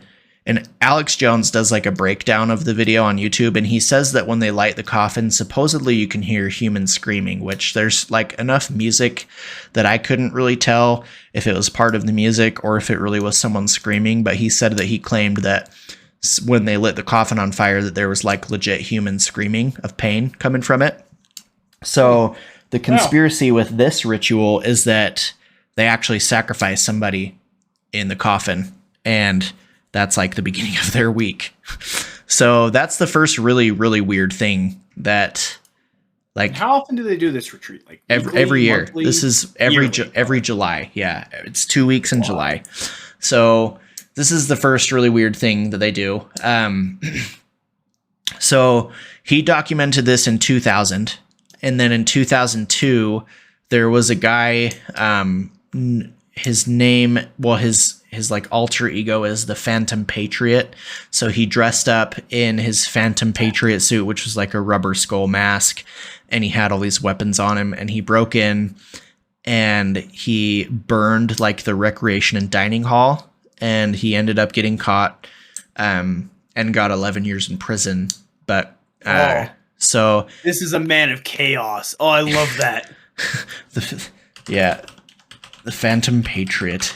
Alex Jones does like a breakdown of the video on YouTube. And he says that when they light the coffin, supposedly you can hear humans screaming, which there's like enough music that I couldn't really tell if it was part of the music or if it really was someone screaming. But he said that he claimed that when they lit the coffin on fire, that there was like legit human screaming of pain coming from it. So the conspiracy with this ritual is that they actually sacrifice somebody in the coffin, and that's like the beginning of their week. So that's the first really, really weird thing that, like, how often do they do this retreat? Like every year. Monthly? This is every July. Yeah, it's 2 weeks in July. So this is the first really weird thing that they do. So he documented this in 2000, and then in 2002 there was a guy. His name, well, his like alter ego is the Phantom Patriot. So he dressed up in his Phantom Patriot suit, which was like a rubber skull mask, and he had all these weapons on him, and he broke in and he burned like the recreation and dining hall, and he ended up getting caught and got 11 years in prison. But so this is a man of chaos. Oh, I love that. Yeah. The Phantom Patriot.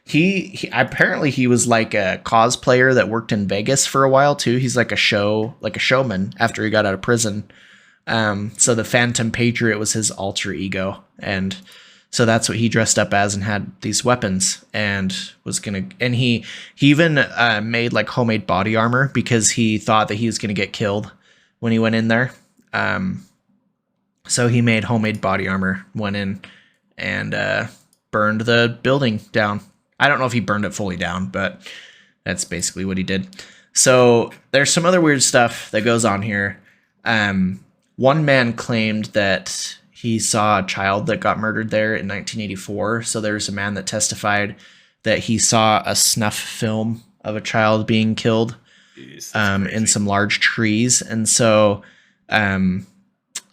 He apparently he was like a cosplayer that worked in Vegas for a while too. He's like a showman after he got out of prison. So the Phantom Patriot was his alter ego, and so that's what he dressed up as and had these weapons and was gonna. And he even made like homemade body armor because he thought that he was gonna get killed when he went in there. So he made homemade body armor, went in, and burned the building down. I don't know if he burned it fully down, but that's basically what he did. So there's some other weird stuff that goes on here. One man claimed that he saw a child that got murdered there in 1984. So there's a man that testified that he saw a snuff film of a child being killed in some large trees. And so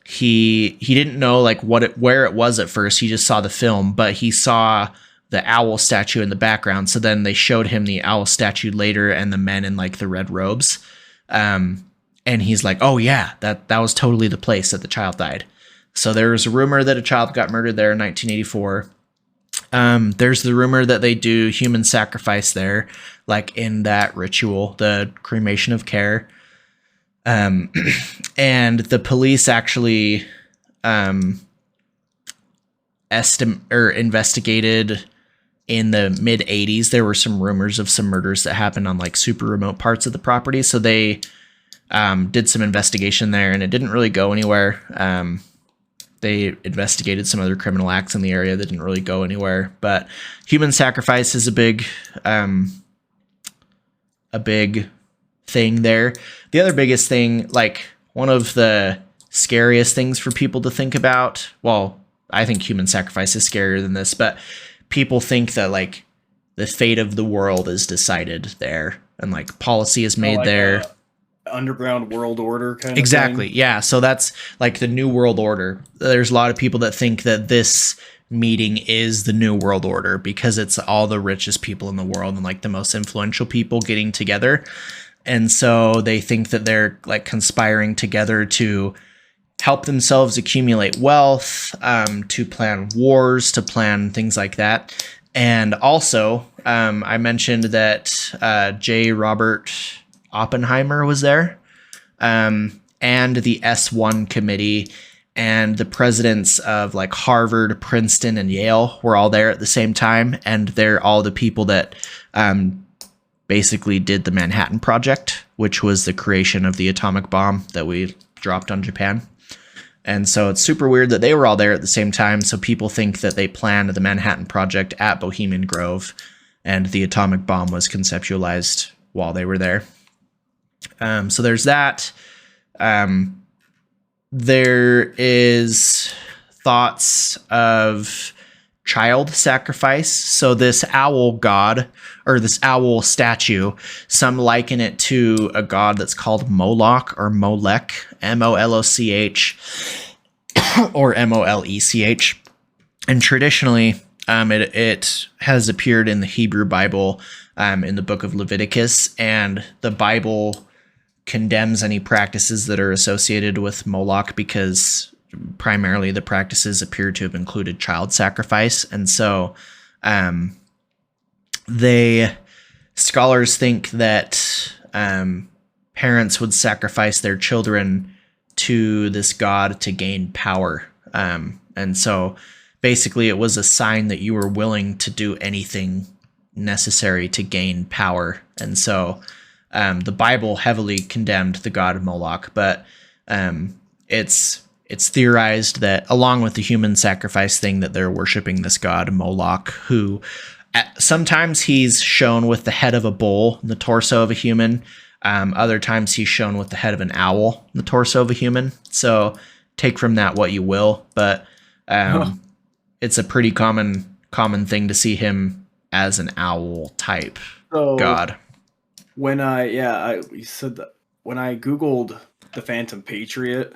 he didn't know like where it was at first. He just saw the film, but he saw the owl statue in the background. So then they showed him the owl statue later and the men in like the red robes. And he's like, oh yeah, that was totally the place that the child died. So there was a rumor that a child got murdered there in 1984. There's the rumor that they do human sacrifice there, like in that ritual, the cremation of care. And the police actually investigated in the mid 80s. There were some rumors of some murders that happened on like super remote parts of the property. So they did some investigation there and it didn't really go anywhere. They investigated some other criminal acts in the area that didn't really go anywhere, but human sacrifice is a big thing there. The other biggest thing, like one of the scariest things for people to think about, well, I think human sacrifice is scarier than this, but people think that like the fate of the world is decided there and like policy is made there. Underground world order kind of exactly thing. Yeah, so that's like the new world order. There's a lot of people that think that this meeting is the new world order because it's all the richest people in the world and like the most influential people getting together, and so they think that they're like conspiring together to help themselves accumulate wealth, to plan wars, to plan things like that. And also I mentioned that J. Robert Oppenheimer was there, and the S1 committee and the presidents of like Harvard, Princeton, and Yale were all there at the same time. And they're all the people that basically did the Manhattan Project, which was the creation of the atomic bomb that we dropped on Japan. And so it's super weird that they were all there at the same time. So people think that they planned the Manhattan Project at Bohemian Grove and the atomic bomb was conceptualized while they were there. So there's that. There is thoughts of child sacrifice. So this owl god, or this owl statue, some liken it to a god that's called Moloch or Molech, Moloch, or Molech. And traditionally, it has appeared in the Hebrew Bible, in the book of Leviticus, and the Bible condemns any practices that are associated with Moloch because primarily the practices appear to have included child sacrifice. And so scholars think that parents would sacrifice their children to this god to gain power. And so basically it was a sign that you were willing to do anything necessary to gain power. And so the Bible heavily condemned the god of Moloch, but it's theorized that along with the human sacrifice thing that they're worshiping this god Moloch, who sometimes he's shown with the head of a bull and the torso of a human. Other times he's shown with the head of an owl and the torso of a human. So take from that what you will, but it's a pretty common thing to see him as an owl type god. When you said that when I Googled the Phantom Patriot,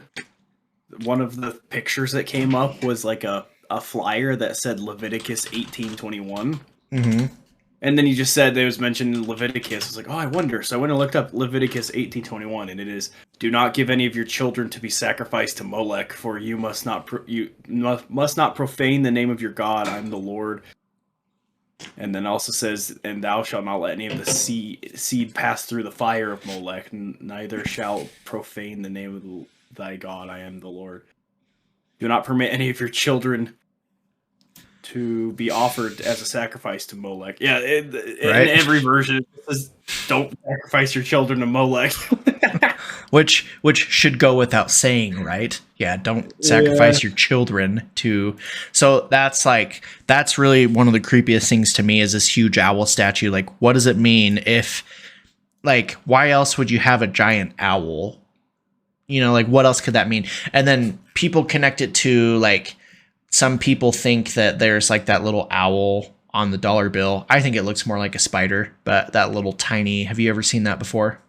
one of the pictures that came up was like a flyer that said Leviticus 18:21. Mm-hmm. And then you just said there was mentioned in Leviticus. I was like, oh, I wonder. So I went and looked up Leviticus 18:21, and it is, "Do not give any of your children to be sacrificed to Molech, for you must not profane the name of your God. I'm the Lord." And then also says, "And thou shalt not let any of the seed pass through the fire of Molech, neither shalt profane the name of thy God. I am the Lord. Do not permit any of your children to be offered as a sacrifice to Molech." Yeah, in every version, it says, "Don't sacrifice your children to Molech." Which should go without saying, right? Yeah, don't sacrifice your children to. So that's really one of the creepiest things to me is this huge owl statue. Like, what does it mean if, like, why else would you have a giant owl? You know, like, what else could that mean? And then people connect it to, like, some people think that there's like that little owl on the dollar bill. I think it looks more like a spider, but that little tiny. Have you ever seen that before?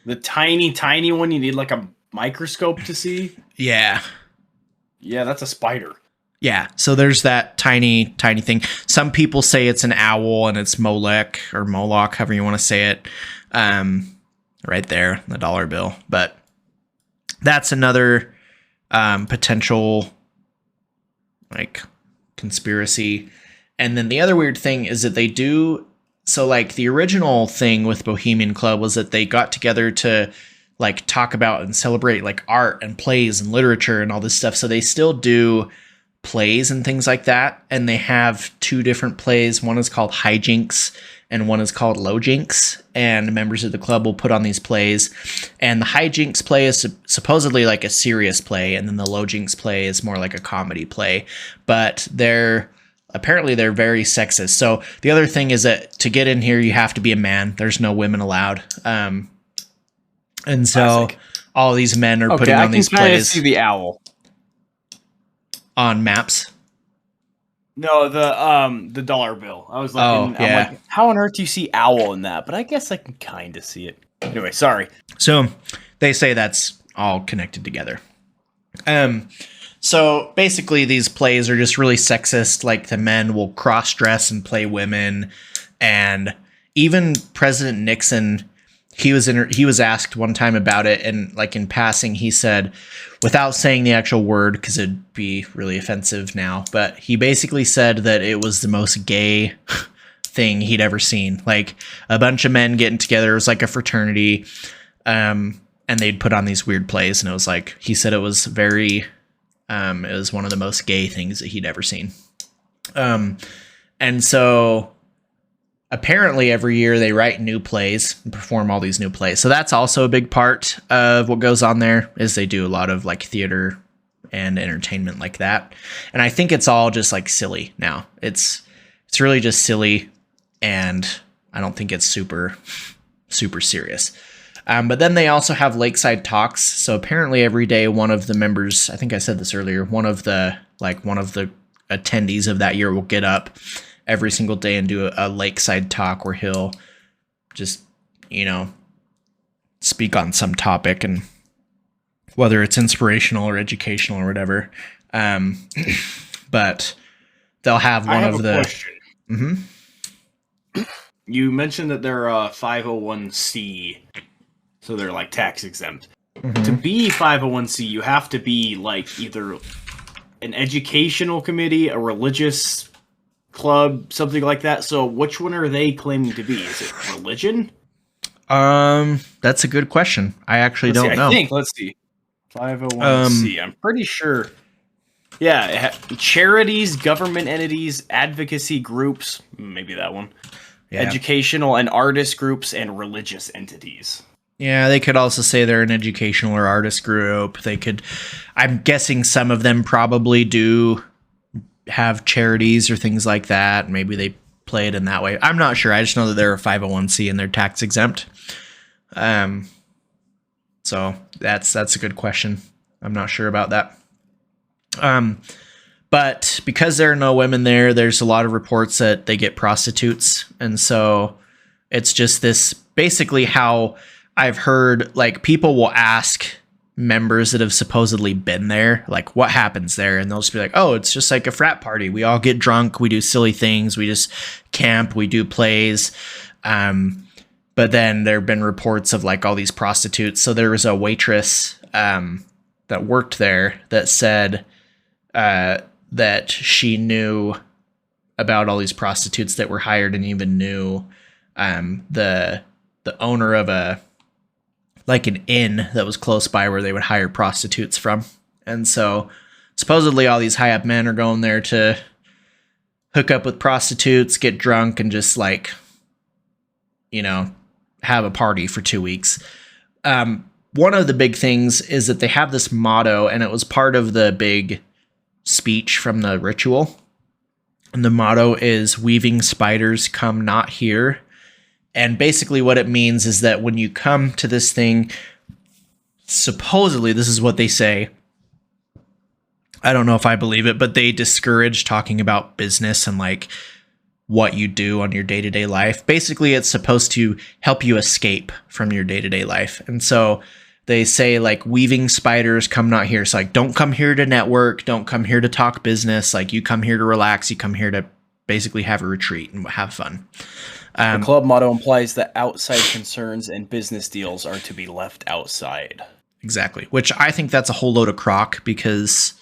The tiny one you need like a microscope to see? Yeah. Yeah, that's a spider. Yeah, so there's that tiny thing. Some people say it's an owl and it's Molech or Moloch, however you want to say it. Right there, the dollar bill. But that's another potential like conspiracy. And then the other weird thing is that they do. So, like, the original thing with Bohemian Club was that they got together to, like, talk about and celebrate, like, art and plays and literature and all this stuff. So they still do plays and things like that. And they have 2 different plays. One is called Hijinks and one is called Lowjinks. And members of the club will put on these plays. And the Hijinks play is supposedly, like, a serious play. And then the Lowjinks play is more like a comedy play. But apparently they're very sexist. So the other thing is that to get in here, you have to be a man. There's no women allowed. And so Classic. all these men are putting on these plays. I can see the owl on maps. No, the dollar bill. I was looking. Oh, yeah. I'm like, how on earth do you see owl in that? But I guess I can kind of see it. Anyway, sorry. So they say that's all connected together. So basically these plays are just really sexist. Like, the men will cross-dress and play women. And even President Nixon, he was asked one time about it. And, like, in passing, he said, without saying the actual word, because it'd be really offensive now, but he basically said that it was the most gay thing he'd ever seen. Like, a bunch of men getting together. It was like a fraternity. And they'd put on these weird plays. And it was like, he said it was very... it was one of the most gay things that he'd ever seen. And so apparently every year they write new plays and perform all these new plays. So that's also a big part of what goes on there is they do a lot of like theater and entertainment like that. And I think it's all just like silly now. It's really just silly. And I don't think it's super, super serious. But then they also have lakeside talks. So apparently every day, one of the members, I think I said this earlier, one of the attendees of that year will get up every single day and do a lakeside talk where he'll just, speak on some topic, and whether it's inspirational or educational or whatever. But they'll have one of the... question. Mm-hmm. You mentioned that they're a 501c. So they're like tax exempt. Mm-hmm. To be 501c, you have to be like either an educational committee, a religious club, something like that. So which one are they claiming to be? Is it religion? That's a good question. I actually don't know. Let's see. 501c. I'm pretty sure. Yeah, charities, government entities, advocacy groups, maybe that one. Yeah. Educational and artist groups and religious entities. Yeah, they could also say they're an educational or artist group. I'm guessing some of them probably do have charities or things like that. Maybe they play it in that way. I'm not sure. I just know that they're a 501c and they're tax exempt. So that's a good question. I'm not sure about that. But because there are no women there, there's a lot of reports that they get prostitutes. And so it's just this basically how I've heard, like, people will ask members that have supposedly been there, like, what happens there? And they'll just be like, oh, it's just like a frat party. We all get drunk. We do silly things. We just camp. We do plays. But then there have been reports of, like, all these prostitutes. So there was a waitress that worked there that said that she knew about all these prostitutes that were hired, and even knew the owner of an inn that was close by where they would hire prostitutes from. And so supposedly all these high up men are going there to hook up with prostitutes, get drunk, and just like, have a party for 2 weeks. One of the big things is that they have this motto, and it was part of the big speech from the ritual. And the motto is "Weaving spiders come not here." And basically what it means is that when you come to this thing, supposedly this is what they say. I don't know if I believe it, but they discourage talking about business and like what you do on your day-to-day life. Basically, it's supposed to help you escape from your day-to-day life. And so they say like weaving spiders come not here. So like, don't come here to network. Don't come here to talk business. Like, you come here to relax. You come here to basically have a retreat and have fun. The club motto implies that outside concerns and business deals are to be left outside. Exactly. Which I think that's a whole load of crock, because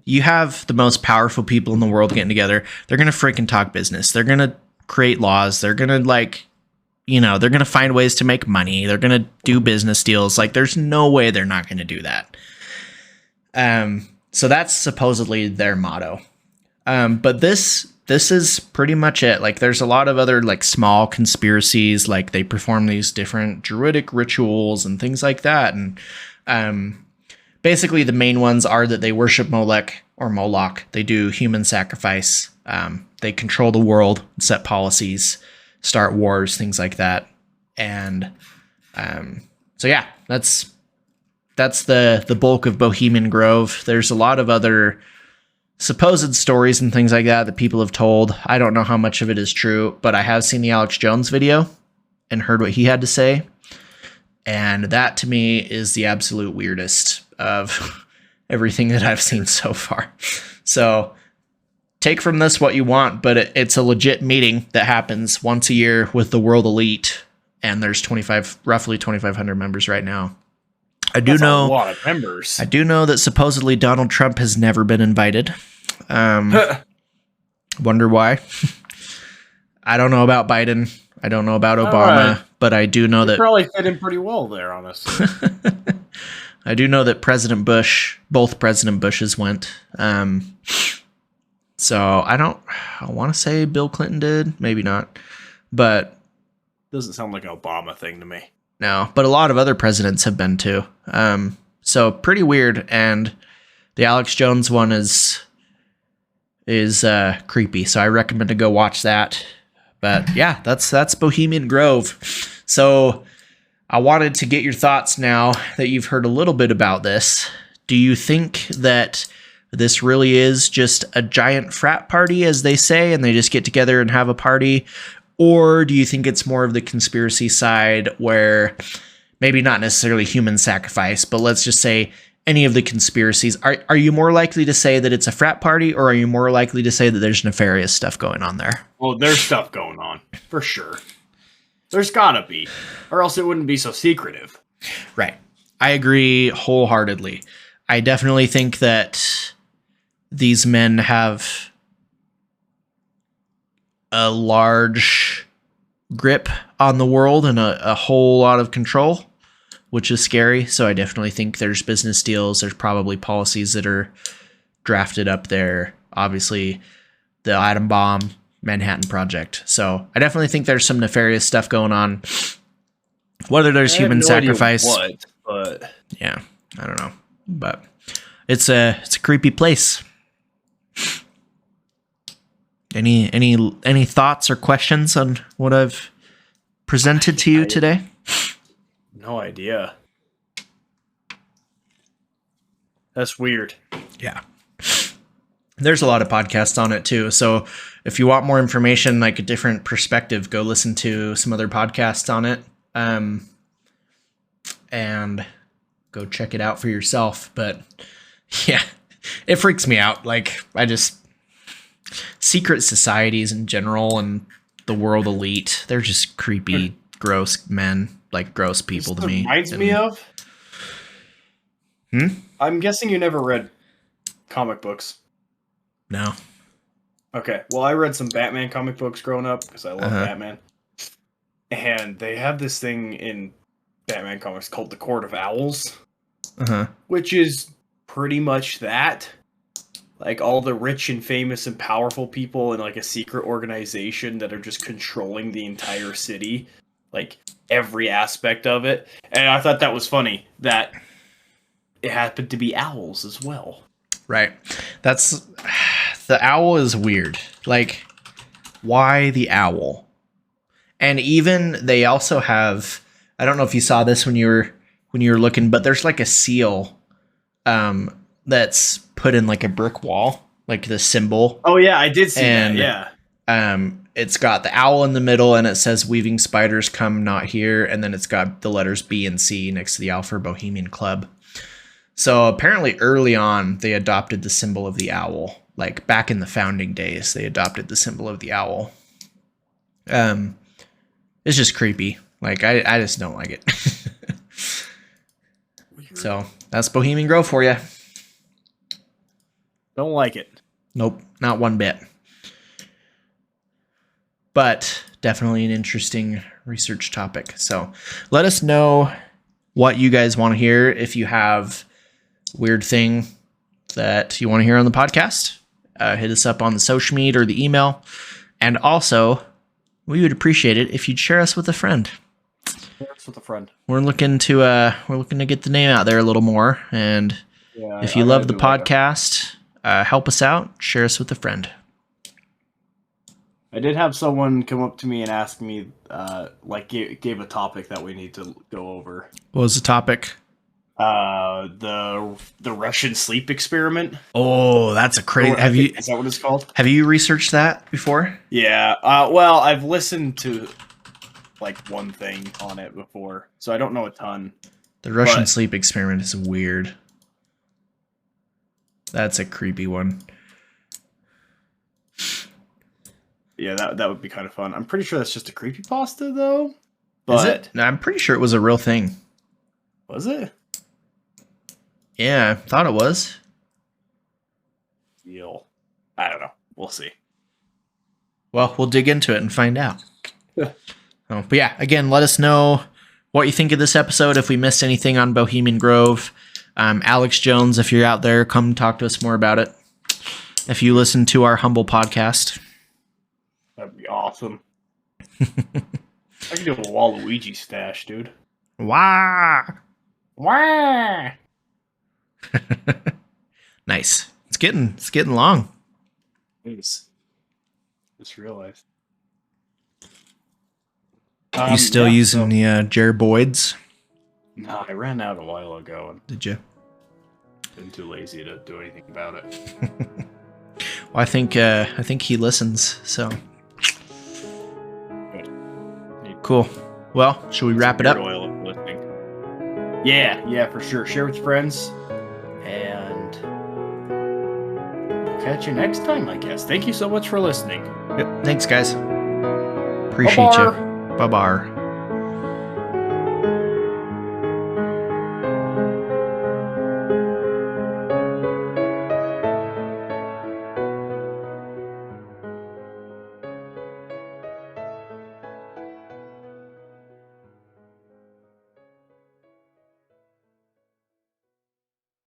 you have the most powerful people in the world getting together. They're going to freaking talk business. They're going to create laws. They're going to they're going to find ways to make money. They're going to do business deals. Like, there's no way they're not going to do that. So that's supposedly their motto. But this is pretty much it. Like, there's a lot of other like small conspiracies. Like, they perform these different druidic rituals and things like that. And, basically, the main ones are that they worship Molech or Moloch. They do human sacrifice. They control the world, set policies, start wars, things like that. And so yeah, that's the bulk of Bohemian Grove. There's a lot of other supposed stories and things like that people have told. I don't know how much of it is true, but I have seen the Alex Jones video and heard what he had to say. And that to me is the absolute weirdest of everything that I've seen so far. So take from this what you want, but it's a legit meeting that happens once a year with the world elite. And there's roughly 2,500 members right now. That's a lot of members. I do know that supposedly Donald Trump has never been invited. Wonder why. I don't know about Biden. I don't know about Obama, but I do know that probably fit in pretty well there, honestly. I do know that both President Bushes went. So I want to say Bill Clinton did, maybe not, but doesn't sound like an Obama thing to me. No, but a lot of other presidents have been too. So pretty weird. And the Alex Jones one is creepy. So I recommend to go watch that. But yeah, that's Bohemian Grove. So I wanted to get your thoughts now that you've heard a little bit about this. Do you think that this really is just a giant frat party, as they say, and they just get together and have a party? Or do you think it's more of the conspiracy side, where maybe not necessarily human sacrifice, but let's just say any of the conspiracies? Are you more likely to say that it's a frat party, or are you more likely to say that there's nefarious stuff going on there? Well, there's stuff going on, for sure. There's gotta be, or else it wouldn't be so secretive. Right. I agree wholeheartedly. I definitely think that these men have a large grip on the world and a whole lot of control, which is scary. So I definitely think there's business deals. There's probably policies that are drafted up there. Obviously, the atom bomb, Manhattan Project. So I definitely think there's some nefarious stuff going on. Whether there's human sacrifice, but yeah, I don't know. But it's a creepy place. Any thoughts or questions on what I've presented to you today? No idea. That's weird. Yeah. There's a lot of podcasts on it too. So if you want more information, like a different perspective, go listen to some other podcasts on it. And go check it out for yourself. But yeah, it freaks me out. Like, secret societies in general and the world elite, they're just creepy, gross men, like gross people to me. Reminds me of? I'm guessing you never read comic books. No. Okay, well, I read some Batman comic books growing up because I love Uh-huh. Batman. And they have this thing in Batman comics called the Court of Owls, Uh-huh. which is pretty much that. Like all the rich and famous and powerful people in like a secret organization that are just controlling the entire city, like every aspect of it. And I thought that was funny that it happened to be owls as well. Right. That's the owl is weird. Like, why the owl? And even they also have, I don't know if you saw this when you were looking, but there's like a seal that's put in like a brick wall, like the symbol. Oh yeah, I did see And that. Yeah. It's got the owl in the middle, and it says "Weaving spiders come not here," and then it's got the letters B and C next to the Alpha Bohemian Club. So apparently, early on, they adopted the symbol of the owl. Like back in the founding days, they adopted the symbol of the owl. It's just creepy. Like I just don't like it. So that's Bohemian Grove for you. Don't like it. Nope, not one bit. But definitely an interesting research topic. So let us know what you guys want to hear. If you have weird thing that you want to hear on the podcast, hit us up on the social media or the email. And also, we would appreciate it if you'd share us with a friend. That's with a friend. We're looking to get the name out there a little more. And Yeah, if you love the podcast, help us out. Share us with a friend. I did have someone come up to me and ask me, gave a topic that we need to go over. What was the topic? The Russian sleep experiment. Oh, that's a crazy. Is that what it's called? Have you researched that before? Yeah. Well, I've listened to like one thing on it before, so I don't know a ton. The Russian sleep experiment is weird. That's a creepy one. Yeah, that would be kind of fun. I'm pretty sure that's just a creepypasta, though. But is it? No, I'm pretty sure it was a real thing. Was it? Yeah, I thought it was. Deal. I don't know. We'll see. Well, we'll dig into it and find out. Yeah. But yeah, again, let us know what you think of this episode. If we missed anything on Bohemian Grove, Alex Jones, if you're out there, come talk to us more about it. If you listen to our humble podcast. That'd be awesome. I could do a Waluigi stash, dude. Wah! Wah! Nice. It's getting long. Jeez. Just realized. You still using the Jerboids? No, I ran out a while ago and Did you? been too lazy to do anything about it. Well, I think he listens. So Good. cool. Well, should we wrap it up? Oil of listening. Yeah, for sure. Share with your friends, and we'll catch you next time, I guess. Thank you so much for listening. Yep. Thanks, guys. Appreciate you. Bye-bye.